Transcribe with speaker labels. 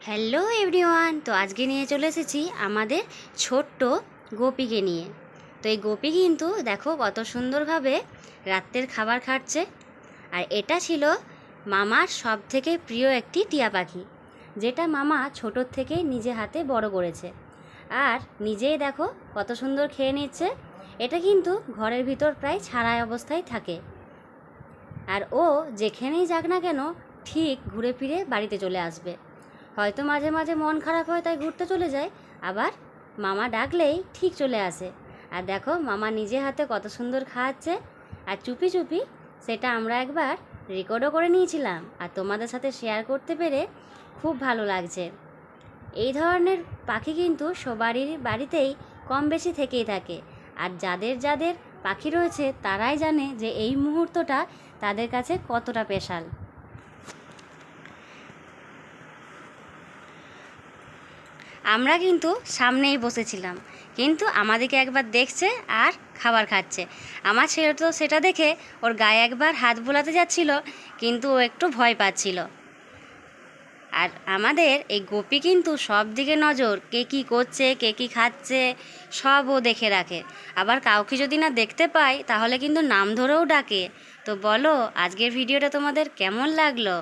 Speaker 1: Hello everyone, তো আজকে নিয়ে চলে এসেছি আমাদের ছোট্ট গোপীকে নিয়ে। তো এই গোপী কিন্তু দেখো কত সুন্দরভাবে রাত্রের খাবার খাচ্ছে। আর এটা ছিল মামার সব থেকে প্রিয় একটি টিয়া পাখি, যেটা মামা ছোটোর থেকে নিজে হাতে বড় করেছে। আর নিজেই দেখো কত সুন্দর খেয়ে নিচ্ছে। এটা কিন্তু ঘরের ভিতর প্রায় ছাড়া অবস্থায় থাকে। আর ও যেখানেই যাক না কেন ঠিক ঘুরে ফিরে বাড়িতে চলে আসবে। হয়তো মাঝে মাঝে মন খারাপ হয় তাই ঘুরতে চলে যায়, আবার মামা ডাকলেই ঠিক চলে আসে। আর দেখো মামা নিজে হাতে কত সুন্দর খাওয়াচ্ছে। আর চুপি চুপি সেটা আমরা একবার রেকর্ডও করে নিয়েছিলাম, আর তোমাদের সাথে শেয়ার করতে পেরে খুব ভালো লাগছে। এই ধরনের পাখি কিন্তু সবারই বাড়িতেই কম বেশি থেকেই থাকে। আর যাদের যাদের পাখি রয়েছে তারাই জানে যে এই মুহূর্তটা তাদের কাছে কতটা স্পেশাল। আমরা কিন্তু সামনেই বসেছিলাম, কিন্তু আমাদেরকে একবার দেখছে আর খাবার খাচ্ছে। আমার ছেলে তো সেটা দেখে ওর গায়ে একবার হাত বোলাতে যাচ্ছিল, কিন্তু ও একটু ভয় পাচ্ছিল। আর আমাদের এই গোপী কিন্তু সব দিকে নজর, কে কী করছে কে কী খাচ্ছে সব ও দেখে রাখে। আবার কাউকে যদি না দেখতে পায় তাহলে কিন্তু নাম ধরেও ডাকে। তো বলো আজকের ভিডিওটা তোমাদের কেমন লাগলো?